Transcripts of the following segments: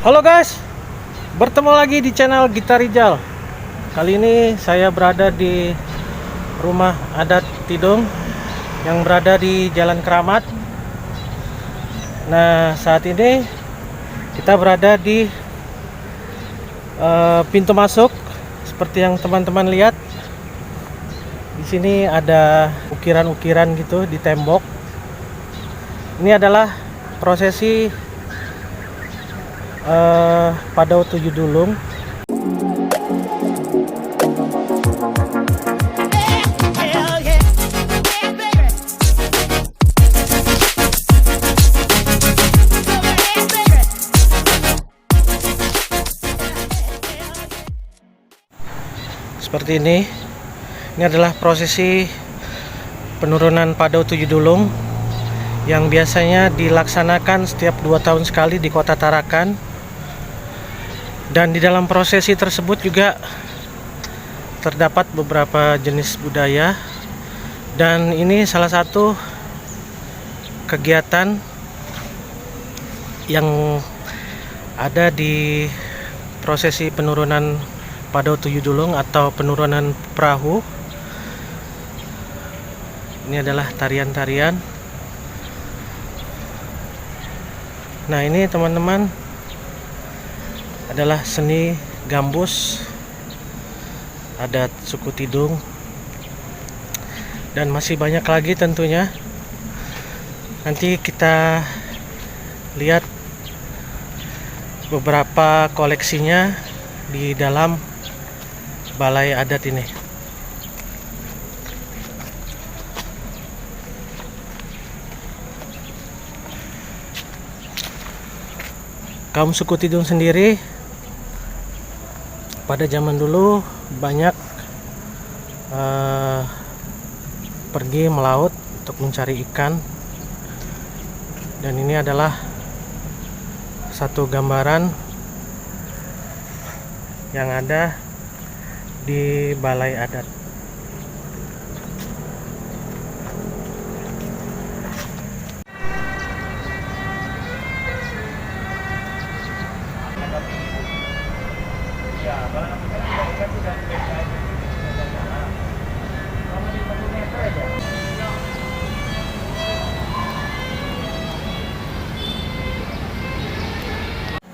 Halo guys, bertemu lagi di channel Gita Rijal. Kali ini saya berada di rumah adat Tidung yang berada di Jalan Keramat. Nah, saat ini kita berada di pintu masuk. Seperti yang teman-teman lihat, di sini ada ukiran-ukiran gitu di tembok. Ini adalah prosesi Padao Tujuh Dulung. Seperti ini. Ini adalah prosesi penurunan Padao Tujuh Dulung yang biasanya dilaksanakan setiap 2 tahun sekali di Kota Tarakan. Dan di dalam prosesi tersebut juga terdapat beberapa jenis budaya, dan ini salah satu kegiatan yang ada di prosesi penurunan Padao Tujuh Dulung atau penurunan perahu. Ini adalah tarian-tarian. Nah, ini teman-teman adalah seni gambus adat suku Tidung, dan masih banyak lagi tentunya. Nanti kita lihat beberapa koleksinya di dalam balai adat ini. Kaum suku Tidung sendiri pada zaman dulu banyak pergi melaut untuk mencari ikan, dan ini adalah satu gambaran yang ada di balai adat.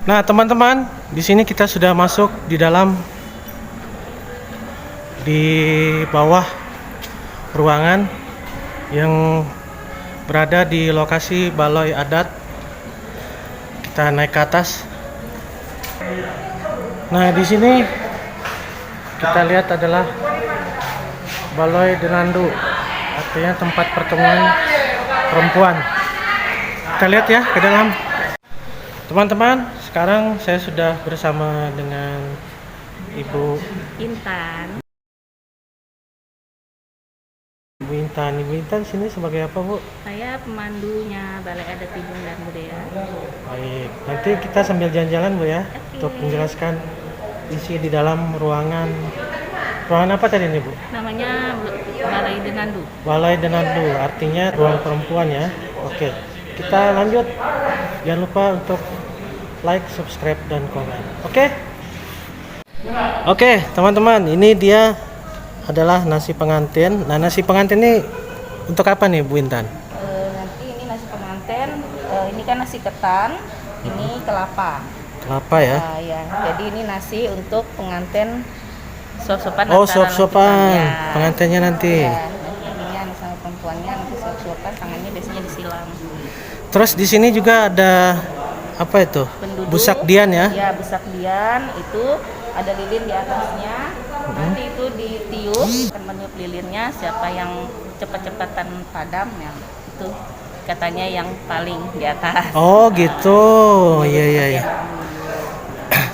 Nah, teman-teman, di sini kita sudah masuk di dalam, di bawah ruangan yang berada di lokasi balai adat. Kita naik ke atas. Nah, di sini kita lihat adalah Balai Denandu, artinya tempat pertemuan perempuan. Kita lihat ya ke dalam. Teman-teman, sekarang saya sudah bersama dengan Ibu Intan. Ibu Intan. Ibu Intan sini sebagai apa, Bu? Saya pemandunya Balai Adat Tidung dan Budaya. Baik, nanti kita sambil jalan-jalan, Bu ya, untuk menjelaskan isi di dalam ruangan. Ruangan apa tadi nih, Bu? Namanya Balai Denandu. Balai Denandu, artinya ruang perempuan ya. Oke, kita lanjut. Jangan lupa untuk like, subscribe, dan komen. Oke, teman-teman, ini dia adalah nasi pengantin. Nah, nasi pengantin ini untuk apa nih, Bu Intan? Nanti ini nasi pengantin. Ini kan nasi ketan. Ini kelapa. Kelapa ya? Ya. Jadi ini nasi untuk pengantin, suap-suapan. Oh, suap-suapan pengantinnya nanti. Ya, nanti ini sama perempuannya nanti suap-suapan, tangannya biasanya disilang. Terus di sini juga ada apa itu? Penduduk, busak dian ya? Ya, busak dian itu ada lilin di atasnya. Nanti itu ditiup, akan meniup lilinnya. Siapa yang cepat-cepatan padam, ya itu katanya yang paling di atas. Oh gitu, iya.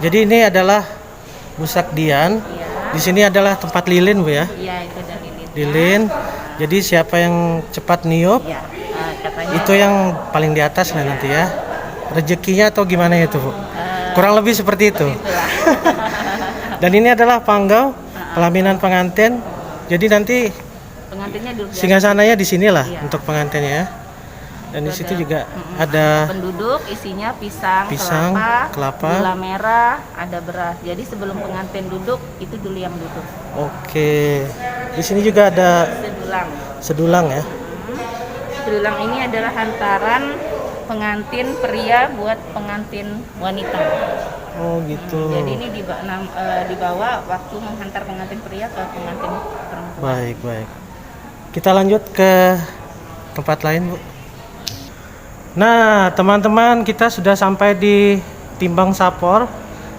Jadi ini adalah busak dian. Ya. Di sini adalah tempat lilin, Bu ya? Iya, itu ada lilin. Lilin. Jadi siapa yang cepat niup, Ya, katanya itu yang paling di atas lah nanti ya. Rezekinya atau gimana itu, Bu? Kurang lebih seperti itu. Dan ini adalah panggau, pelaminan pengantin. Jadi nanti pengantinnya duduk singgasananya di sinilah Iya. untuk pengantinnya ya. Dan di Itu situ juga ada penduduk, isinya pisang, Pisang, kelapa. kelapa, gula merah, ada beras. Jadi sebelum pengantin duduk, itu dulu yang duduk. Oke. Di sini juga ada Sedulang. sedulang ya. Sedulang ini adalah hantaran pengantin pria buat pengantin wanita. Oh gitu. Jadi ini dibawa waktu menghantar pengantin pria ke pengantin perempuan. Baik, baik. Kita lanjut ke tempat lain, Bu. Nah, teman-teman, kita sudah sampai di timbang sapor.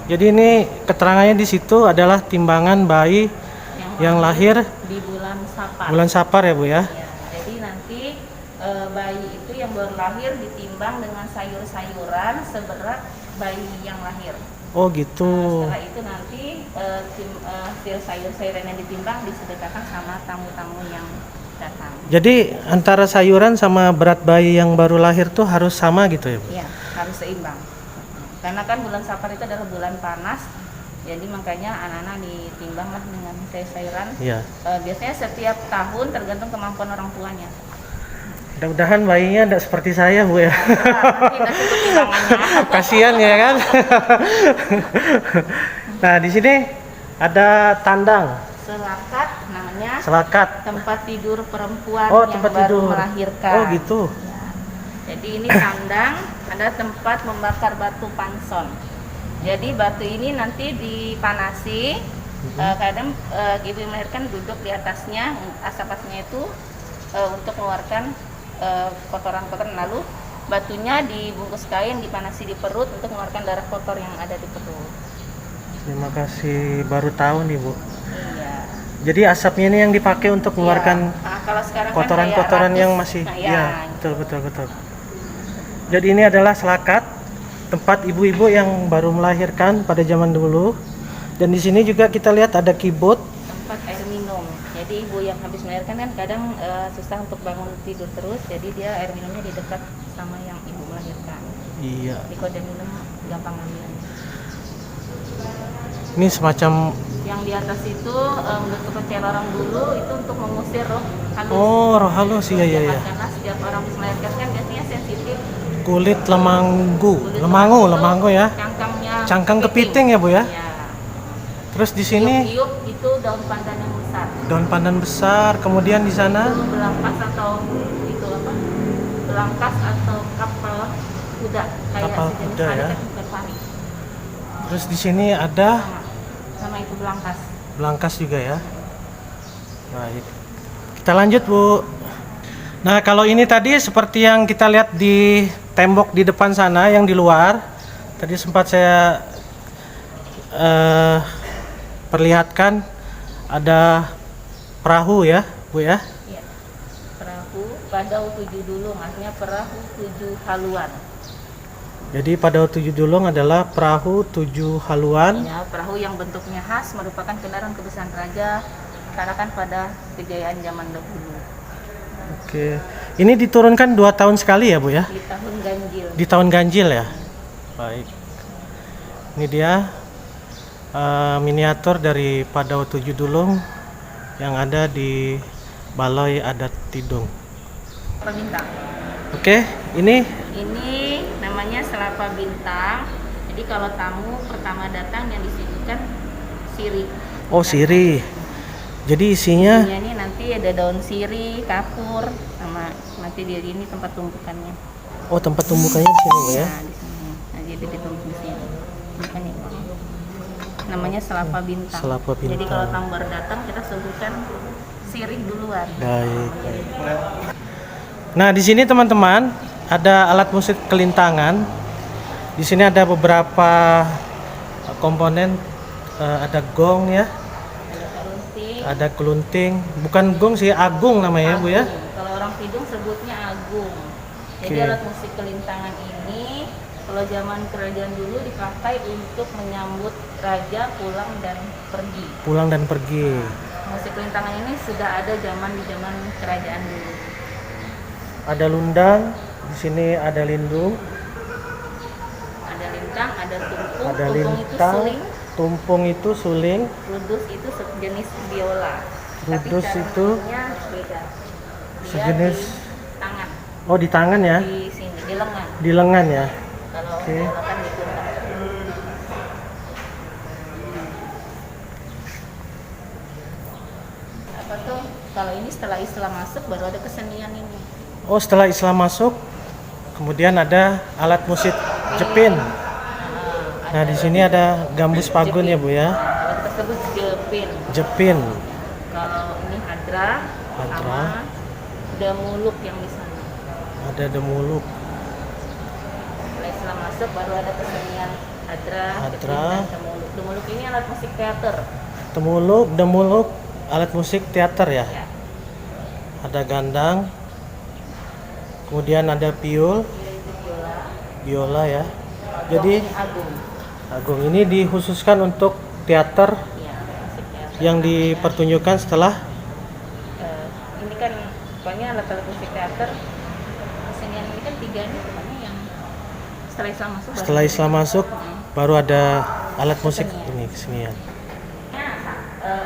Jadi ini keterangannya di situ adalah timbangan bayi yang lahir di bulan Sapar. bulan Sapar ya, Bu ya. Ya, jadi nanti bayi itu yang baru lahir ditimbang dengan sayur-sayuran seberat bayi yang lahir. Oh gitu. Setelah itu nanti sayur-sayuran yang ditimbang disedekahkan sama tamu-tamu yang datang. Jadi antara sayuran sama berat bayi yang baru lahir tuh harus sama gitu ya, Bu? Iya, harus seimbang. Karena kan bulan Sapar itu adalah bulan panas, jadi makanya anak-anak ditimbang lah dengan sayur-sayuran. Iya. Biasanya setiap tahun tergantung kemampuan orang tuanya. Mudah-mudahan bayinya tidak seperti saya, Bu ya. Nanti kita cukup timbangannya. Kasihan ya kan. Nah, di sini ada tandang, Selakat namanya, selakat. tempat tidur perempuan Oh, yang tempat baru tidur. melahirkan. Oh gitu. Ya. Jadi ini tandang, ada tempat membakar batu panson. Jadi batu ini nanti dipanasi. Kadang ibu yang melahirkan duduk di atasnya, asap-asapnya itu untuk mengeluarkan kotoran-kotoran, lalu batunya dibungkus kain, dipanasi di perut untuk mengeluarkan darah kotor yang ada di perut. Terima kasih, baru tahu nih, Bu. Iya. Jadi asapnya ini yang dipakai untuk mengeluarkan Kalau sekarang kan kotoran-kotoran kayak yang ratus. masih Nah, ya, betul. Jadi ini adalah selakat, tempat ibu-ibu yang baru melahirkan pada zaman dulu. Dan di sini juga kita lihat ada kibot. Tempat air minum. Jadi ibu yang habis melahirkan kan kadang susah untuk bangun tidur terus, jadi dia air minumnya di dekat sama yang ibu melahirkan. Iya. Jadi kalau dia minum gampang ngambilnya. Ini semacam Yang di atas itu untuk kepercayaan orang dulu itu untuk mengusir roh halus. roh halus, iya. Karena setiap orang habis melahirkan kan biasanya sensitif. Kulit lemangu ya. Cangkangnya Cangkang kepiting ya, Bu ya. Iya. Terus di sini Iup itu daun pandan yang besar. daun pandan besar, kemudian di sana Itu belangkas atau itu apa? Belangkas atau kapal kuda kayak Kapal sejenis kuda, pari, ya. tapi bukan pari. terus di sini ada Sama itu belangkas. belangkas juga ya. Baik. Kita lanjut, Bu. Nah, kalau ini tadi seperti yang kita lihat di tembok di depan sana yang di luar. Tadi sempat saya perlihatkan ada perahu ya, Bu ya. Iya. Perahu Padau 7 Dulung, artinya perahu 7 haluan. Jadi Padau 7 Dulung adalah perahu 7 haluan. Ya, perahu yang bentuknya khas merupakan kendaraan kebesaran raja karena kan pada kejayaan zaman dahulu. Oke. Ini diturunkan 2 tahun sekali ya, Bu ya? Di tahun ganjil. Di tahun ganjil ya. Baik. Ini dia miniatur dari Padau 7 Dulung yang ada di Balai Adat Tidung. Bintang. Oke, ini Ini namanya selapa bintang. Jadi kalau tamu pertama datang yang disuguhkan sirih. oh sirih. Jadi isinya Ini nanti ada daun sirih, kapur, sama nanti di ini tempat tumpukannya. oh tempat tumbukannya di sini, Bu ya. Nah, di sini. Nah, jadi ditumpuk di sini. Makanya namanya selapa bintang. Selapa Jadi bintang. kalau tamu baru datang kita suguhkan sirih duluan. Baik. Nah, di sini teman-teman ada alat musik kelintangan. Di sini ada beberapa komponen, ada gong ya, Kelunting. ada kelunting. Bukan gong sih, agung namanya, Bu ya. Agung. Kalau orang Tidung sebutnya agung. Jadi Oke. alat musik kelintangan ini kalau zaman kerajaan dulu dipakai untuk menyambut raja pulang dan pergi. Pulang dan pergi. Musik kelintangan ini sudah ada di zaman kerajaan dulu. Ada lundang, di sini ada lindung, Ada lintang, ada tumpung. ada Tumpung itu lintang, suling, tumpung itu suling, rudus itu sejenis biola. Rudus Tapi cara itu mainnya beda. Dia sejenis di tangan. Oh, di tangan ya? Di sini, di lengan. Di lengan ya? Kalau Oke. bola kan di pundak. Apa tuh? Kalau ini setelah Islam masuk baru ada kesenian ini. Oh, setelah Islam masuk, kemudian ada alat musik jepin. Nah, di sini ada gambus pagun ya, Bu ya? Alat tersebut jepin. Jepin. Kalau ini hadra, Hadra. sama damuluk yang di sana. Ada demuluk. Setelah Islam masuk baru ada kesenian hadra, Hadra. jepin, dan damuluk. Damuluk ini alat musik teater. Demuluk, alat musik teater ya? Ya. Ada gandang. Kemudian ada piul, Itu biola. biola ya. Kalau Jadi ini agung. agung ini dikhususkan untuk teater Ya, musik teater. yang dipertunjukkan setelah Ini kan pokoknya alat-alat musik teater kesenian ini kan tiga nih pokoknya yang setelah Islam masuk. setelah Islam masuk baru ada alat musik ini kesenian.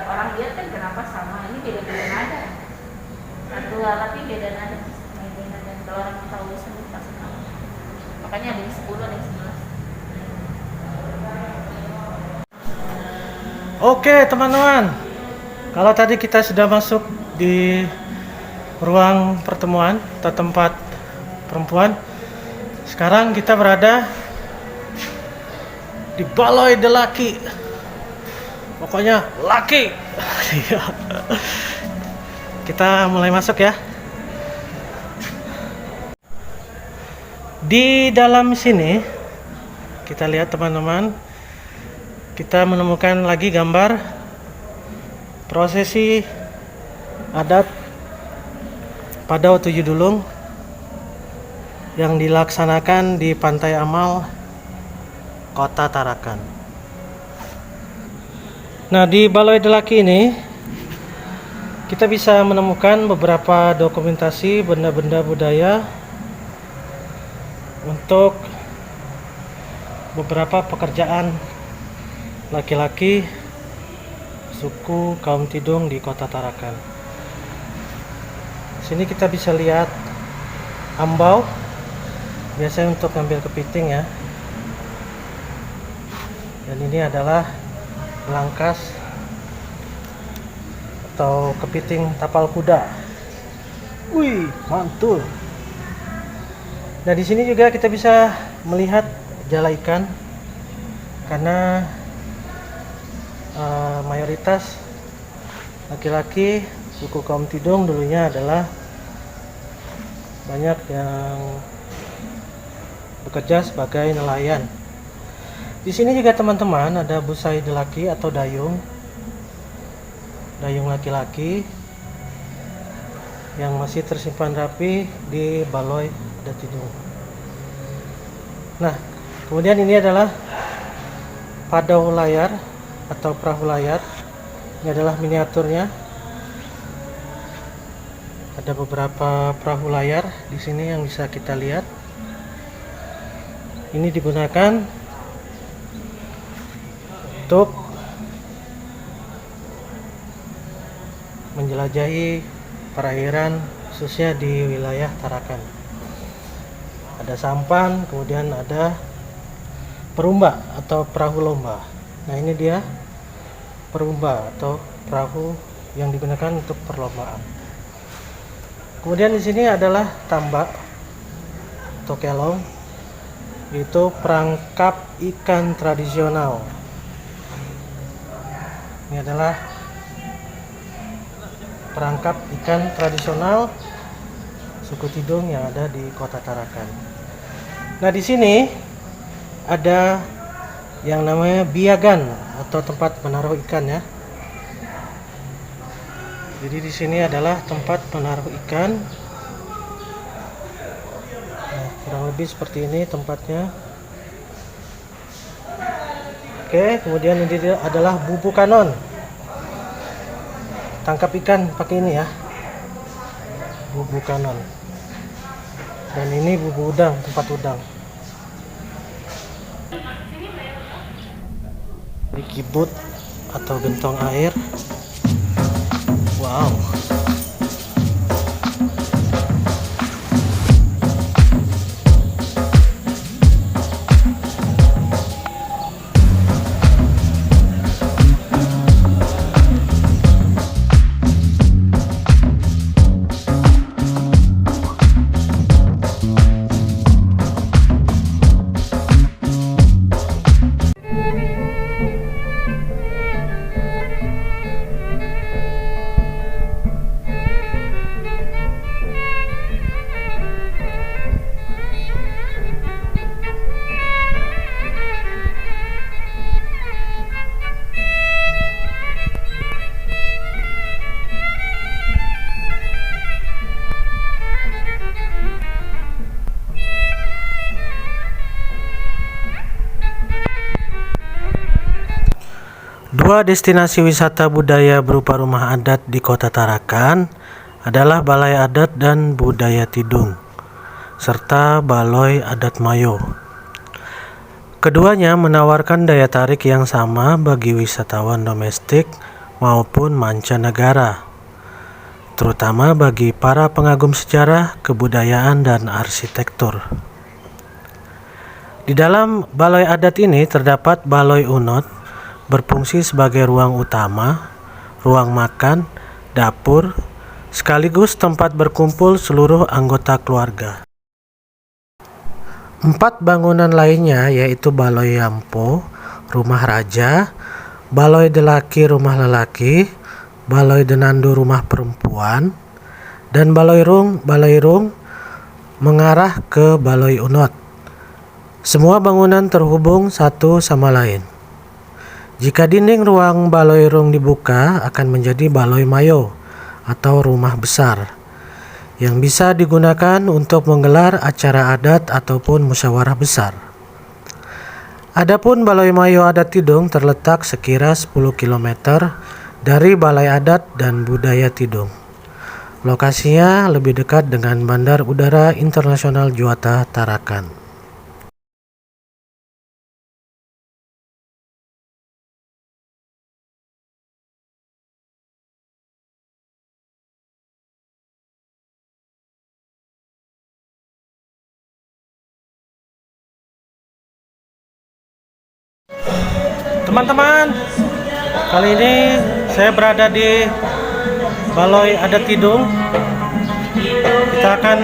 Orang lihat kan kenapa sama, ini beda-beda nada. Satu alat ini beda nada. Beda nada. Kalau orang tahu seni pasti tahu. Makanya ada yang 10, ada yang 11. Oke teman-teman, kalau tadi kita sudah masuk di ruang pertemuan atau tempat perempuan, sekarang kita berada di Baloi de Laki. Pokoknya laki. Kita mulai masuk ya. Di dalam sini kita lihat teman-teman, kita menemukan lagi gambar prosesi adat Padao Tujuh Dulung yang dilaksanakan di Pantai Amal, Kota Tarakan. Nah, di Baloi de Laki ini kita bisa menemukan beberapa dokumentasi benda-benda budaya untuk beberapa pekerjaan laki-laki suku kaum Tidung di Kota Tarakan. Sini kita bisa lihat ambau, biasanya untuk ngambil kepiting ya. Dan ini adalah belangkas atau kepiting tapal kuda. Wih, mantul. Nah, di sini juga kita bisa melihat jala ikan karena mayoritas laki-laki suku kaum Tidung dulunya adalah banyak yang bekerja sebagai nelayan. Di sini juga teman-teman ada busai delaki atau dayung laki-laki yang masih tersimpan rapi di Baloi de Tidung. Nah, kemudian ini adalah padau layar atau perahu layar. Ini adalah miniaturnya. Ada beberapa perahu layar di sini yang bisa kita lihat. Ini digunakan untuk menjelajahi perairan khususnya di wilayah Tarakan. Ada sampan, kemudian ada perumba atau perahu lomba. Nah, ini dia perumba atau perahu yang digunakan untuk perlombaan. Kemudian di sini adalah tambak atau kelong, yaitu perangkap ikan tradisional. Ini adalah perangkap ikan tradisional suku Tidung yang ada di Kota Tarakan. Nah, di sini ada yang namanya biagan atau tempat menaruh ikan ya. Jadi di sini adalah tempat menaruh ikan. Nah, kurang lebih seperti ini tempatnya. Oke, kemudian ini adalah bubu kanon. Tangkap ikan pakai ini ya, bubu kanon. Dan ini bubu udang, tempat udang. Ini kibut atau gentong air. Wow. Sebuah destinasi wisata budaya berupa rumah adat di Kota Tarakan adalah Balai Adat dan Budaya Tidung, serta Baloi Adat Mayo. Keduanya menawarkan daya tarik yang sama bagi wisatawan domestik maupun mancanegara, terutama bagi para pengagum sejarah, kebudayaan, dan arsitektur. Di dalam Baloi Adat ini terdapat Baloi Unot, berfungsi sebagai ruang utama, ruang makan, dapur, sekaligus tempat berkumpul seluruh anggota keluarga. 4 bangunan lainnya yaitu Baloi Yampo, rumah raja, Baloi Delaki, rumah lelaki, Baloi Denandu, rumah perempuan, dan Baloi Rung mengarah ke Baloi Unot. Semua bangunan terhubung satu sama lain. Jika dinding ruang Baloi Rung dibuka, akan menjadi Baloi Mayo atau rumah besar yang bisa digunakan untuk menggelar acara adat ataupun musyawarah besar. Adapun Baloi Mayo Adat Tidung terletak sekira 10 km dari Balai Adat dan Budaya Tidung. Lokasinya lebih dekat dengan Bandar Udara Internasional Juanda Tarakan. Teman-teman, kali ini saya berada di Baloi Adat Tidung. Kita akan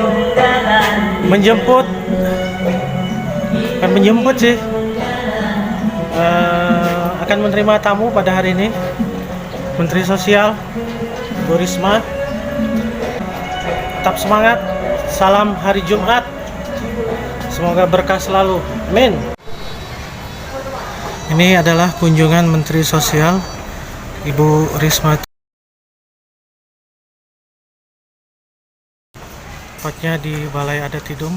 menjemput sih, akan menerima tamu pada hari ini, Menteri Sosial Bu Risma. Tetap semangat, salam hari Jumat, semoga berkah selalu, amin. Ini adalah kunjungan Menteri Sosial Ibu Risma, tepatnya di Balai Adat Tidung.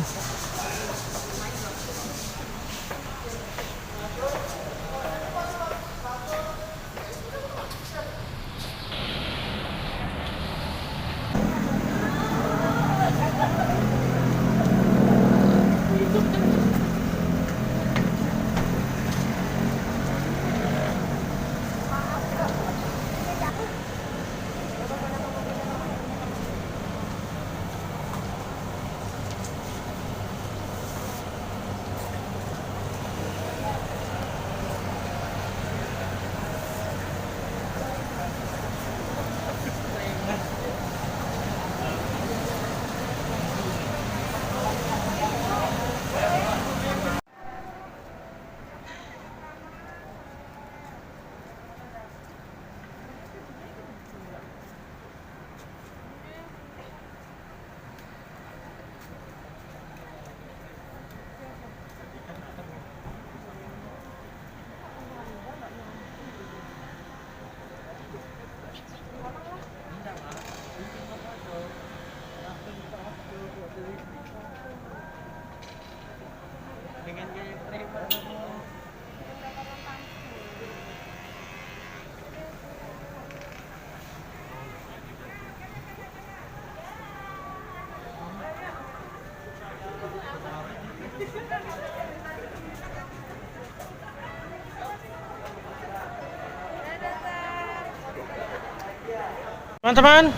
Teman-teman,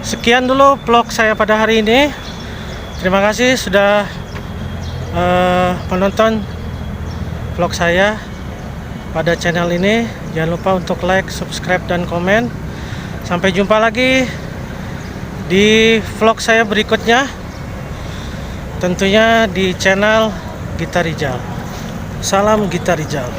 sekian dulu vlog saya pada hari ini. Terima kasih sudah menonton vlog saya pada channel ini. Jangan lupa untuk like, subscribe, dan komen. Sampai jumpa lagi di vlog saya berikutnya, tentunya di channel Gita Rijal. Salam Gita Rijal.